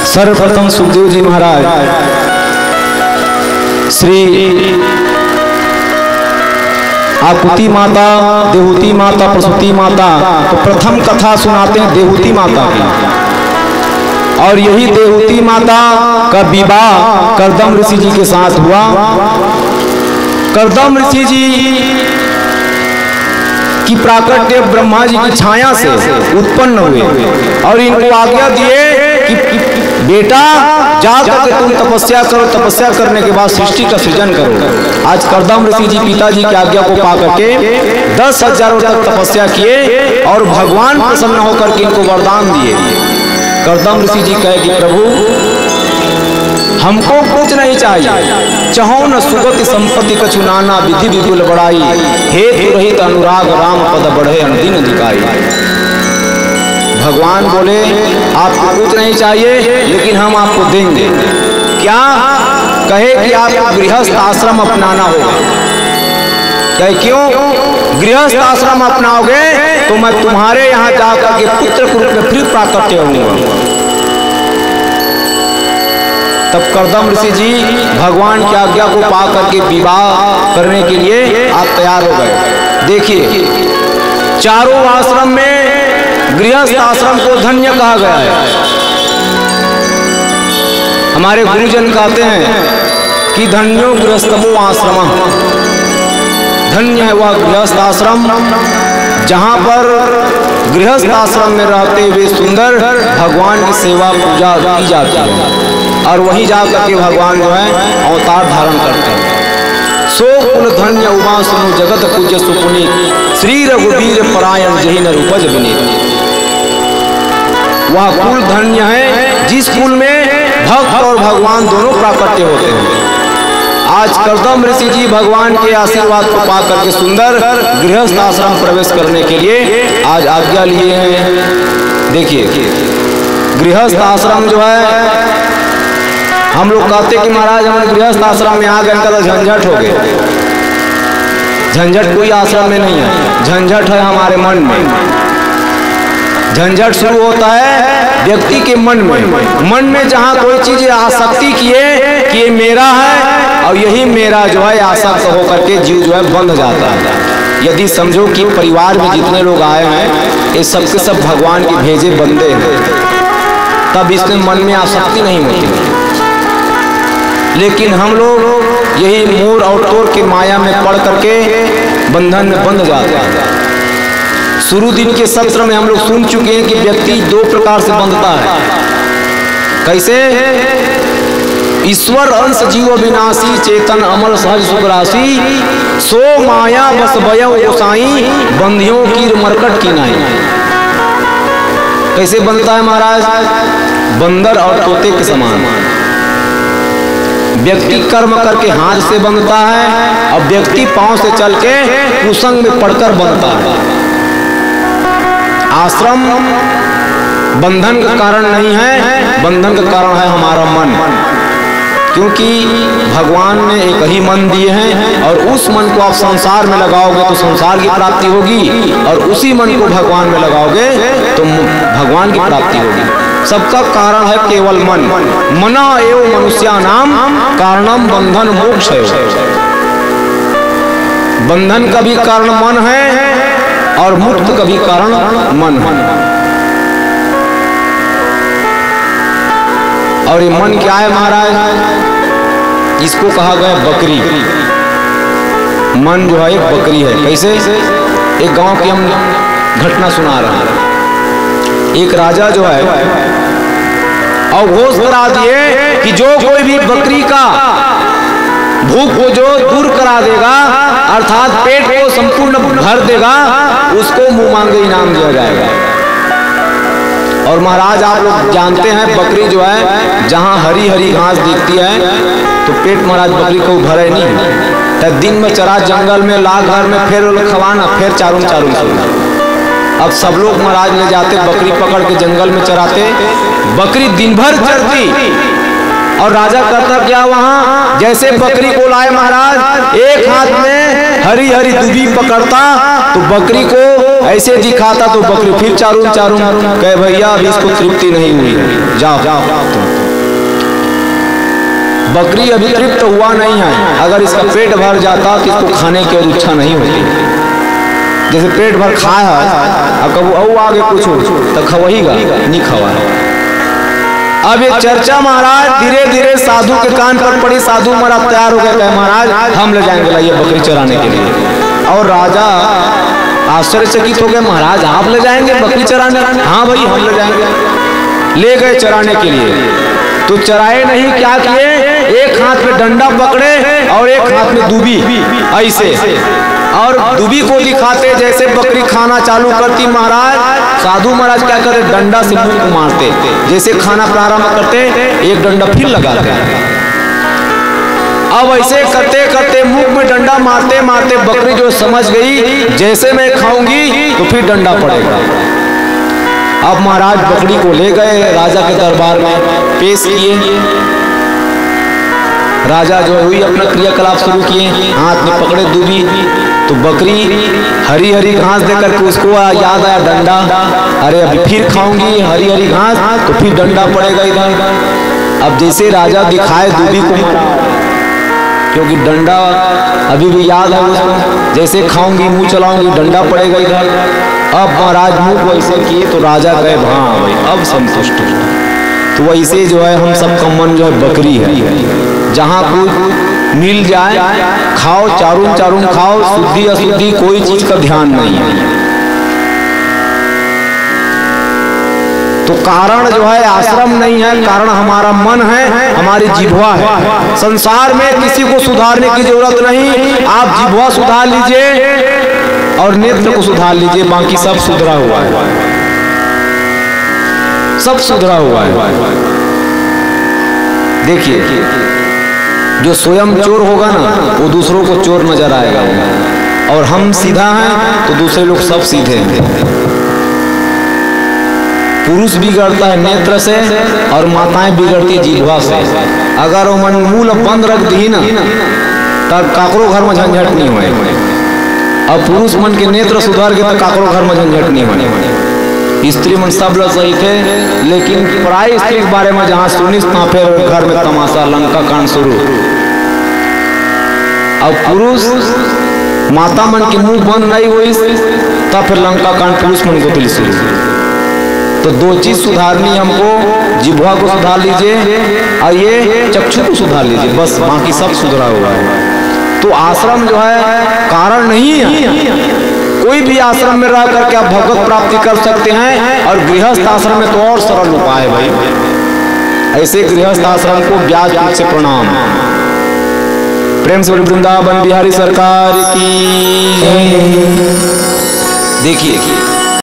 सर्वप्रथम सुखदेव जी महाराज श्री आकुति माता, देहूति माता, प्रसूति माता, तो प्रथम कथा सुनाते हैं देहूति माता की। और यही देहूति माता का विवाह करदम ऋषि जी के साथ हुआ। करदम ऋषि जी की प्राकट्य ब्रह्मा जी की छाया से उत्पन्न हुए और इनको आज्ञा दिए कि बेटा जा करके तुम तपस्या करो, तपस्या करने के बाद सृष्टि का सृजन करो। आज करदम ऋषि जी पिताजी की आज्ञा को पा करके 10,000 वर्ष तक तपस्या किए और भगवान प्रसन्न होकर के इनको वरदान दिए। करदम ऋषि जी कहे कि प्रभु हमको कुछ नहीं चाहिए, चाहो न सुगति संपत्ति कछु नाना, विधि विपुल बड़ाई, हेतु रहित अनुराग राम पद बढ़े अनदीन अधिकारी। भगवान बोले आपको कुछ नहीं चाहिए लेकिन हम आपको देंगे। क्या? कहे कि आपको गृहस्थ आश्रम अपनाना होगा। कहे क्यों? गृहस्थ आश्रम अपनाओगे तो मैं तुम्हारे यहाँ जाकर के पुत्र के रूप में फिर प्राकट्य होऊंगा। तब करदम ऋषि जी भगवान की आज्ञा को पा करके विवाह करने के लिए आप तैयार हो गए। देखिए चारों आश्रम में गृहस्थ आश्रम को धन्य कहा गया है। हमारे गुरुजन कहते हैं कि धन्यो गृहस्थमो आश्रम, धन्य है वह गृहस्थ आश्रम जहाँ पर गृहस्थ आश्रम में रहते हुए सुंदर भगवान की सेवा पूजा की जाती है और वहीं जाकर के भगवान जो है अवतार धारण करते हैं। सो कुल धन्य उमा सुनु जगत पूज्य सुपुनी, श्री रघुवीर परायण जही न उपज विनीत। वह कुल धन्य है जिस कुल में भक्त और भगवान दोनों प्राकट्य होते हैं। आज करदम ऋषि जी भगवान के आशीर्वाद को पा करके सुंदर गृहस्थ आश्रम प्रवेश करने के लिए आज आज्ञा लिए हैं। देखिए गृहस्थ आश्रम जो है, हम लोग कहते कि महाराज हम गृहस्थ आश्रम में आ गए तो झंझट हो गए। झंझट कोई आश्रम में नहीं है, झंझट है हमारे मन में। झंझट शुरू होता है व्यक्ति के मन में। मन में जहाँ कोई चीज आसक्ति किए कि ये मेरा है और यही मेरा जो है आसक्त होकर के जीव जो है बंध जाता है। यदि समझो कि परिवार में जितने लोग आए हैं ये सबके सब भगवान के भेजे बंदे हैं, तब इसमें मन में आसक्ति नहीं होती। लेकिन हम लोग यही मोर और तोर के माया में पड़ करके बंधन में बंध जाते हैं। शुरू दिन के सत्र में हम लोग सुन चुके हैं कि व्यक्ति दो प्रकार से बंधता है। कैसे? ईश्वर अंश जीव विनाशी, चेतन अमल सहज सुख राशि, सो माया बस बयव गोसाई, बंधियों की मरकट की नाई। कैसे बनता है महाराज? बंदर और तोते के समान। व्यक्ति कर्म करके हाथ से बनता है और व्यक्ति पांव से चल के कुसंग में पड़कर बनता है। आश्रम बंधन का कारण नहीं है, बंधन का कारण है हमारा मन। क्योंकि भगवान ने एक ही मन दिए हैं और उस मन को आप संसार में लगाओगे तो संसार की प्राप्ति होगी और उसी मन को भगवान में लगाओगे तो भगवान की प्राप्ति होगी। सबका कारण है केवल मन। मना एवं मनुष्यानाम कारणम बंधन मोक्ष है। बंधन का भी कारण मन है और मुक्त का भी कारण मन है। और ये मन क्या है महाराज? इसको कहा गया बकरी। मन जो है एक बकरी है। कैसे? एक गांव की हम घटना सुना रहे हैं। एक राजा जो है और घोष करा दिए कि जो कोई भी बकरी का भूख को जो दूर करा देगा अर्थात पेट को संपूर्ण भर देगा उसको मुंह मांगे इनाम दिया जाएगा। और महाराज आप लोग जानते हैं बकरी जो है जहाँ हरी हरी घास दिखती है तो पेट महाराज बकरी को भरे नहीं। तब दिन में चरा जंगल में ला घर में फिर खवाना फिर चारों अब सब लोग महाराज ले जाते बकरी पकड़ के जंगल में चराते। बकरी दिन भर चरती और राजा करता क्या वहां? जैसे बकरी को लाए महाराज एक हाथ में हरी हरी दूबी पकड़ता तो बकरी को ऐसे दिखाता तो बकरी फिर चारून चारून कहे भैया अभी इसको तृप्ति नहीं हुई है, जाओ बकरी अभी तृप्त हुआ नहीं है। अगर इसका पेट भर जाता तो इसको खाने की और इच्छा नहीं होती। जैसे पेट भर खाया है अब कब आगे कुछ हो तो खवहीगा, नहीं खवा है। अब ये चर्चा महाराज धीरे धीरे साधु के कान पर पड़ी। साधु महाराज तैयार हो गए, कहे महाराज हम ले जाएंगे लाइए बकरी चराने के लिए। और राजा आश्चर्यचकित हो गए, महाराज आप ले जाएंगे बकरी चराने? हाँ भाई हम ले जाएंगे। ले गए चराने के लिए, तो चराए नहीं, क्या किए, एक हाथ में डंडा पकड़े और एक हाथ में दूबी ऐसे, और दूबी को दिखाते जैसे बकरी खाना चालू करती। महाराज साधु महाराज क्या करते, डंडा से मुंह को मारते, जैसे खाना प्रारंभ करते एक डंडा फिर लगाते। अब ऐसे करते करते मुंह में डंडा मारते मारते बकरी जो समझ गई जैसे मैं खाऊंगी तो फिर डंडा पड़ेगा। अब महाराज बकरी को ले गए राजा के दरबार में पेश किए। राजा जो हुई अपना क्रियाकलाप शुरू किए, हाथ में पकड़े दूबी, तो बकरी हरी हरी घास देकर के उसको याद आया डंडा, अरे अभी फिर खाऊंगी हरी हरी घास तो फिर डंडा पड़ेगा इधर। अब जैसे राजा दिखाए दूबी को, क्योंकि डंडा अभी भी याद है उसको, जैसे खाऊंगी मुंह चलाऊंगी डंडा पड़ेगा इधर। अब महाराज मुंह को ऐसे किए तो राजा कहे हाँ भाई अब संतुष्ट हो। तो वैसे जो है हम सबका मन जो है बकरी है, जहाँ कुछ मिल जाए खाओ, चारून चारून खाओ, शुद्धि अशुद्धि कोई चीज का ध्यान नहीं है। तो कारण जो है आश्रम नहीं है, कारण हमारा मन है, हमारी जिह्वा है। संसार में किसी को सुधारने की जरूरत नहीं, आप जिह्वा सुधार लीजिए और नेत्र को सुधार लीजिए, बाकी सब सुधरा हुआ है, सब सुधरा हुआ है। देखिए जो स्वयं चोर होगा ना वो दूसरों को चोर नजर आएगा, और हम सीधा हैं तो दूसरे लोग सब सीधे हैं। पुरुष बिगड़ता है नेत्र से और माताएं बिगड़ती है जिह्वा से। अगर वो मन मूल बंद रख दी ना तब काकरो घर में झंझट नहीं हुए, और पुरुष मन के नेत्र सुधार के तो काकरो घर में झंझट नहीं हुए। स्त्री मन सब लोग सही थे, लेकिन प्राय स्त्री के बारे में जहाँ सुनिस ना फिर घर में तमाशा लंका कांड शुरू। अब पुरुष माता मन के मुंह बंद नहीं हुई तब फिर लंका कांड पुरुष मन को शुरू। तो दो चीज सुधारनी हमको, जिह्वा को सुधार लीजिए और ये चक्षु को सुधार लीजिए, बस बाकी सब सुधरा हुआ है। तो आश्रम जो है कारण नहीं है। कोई भी आश्रम में रह करके आप भगवत प्राप्ति कर सकते हैं, और गृहस्थ आश्रम में तो और सरल उपाय है भाई। ऐसे गृहस्थ आश्रम को ब्याज से प्रणाम। प्रेम से वृंदावन बिहारी सरकार की। देखिए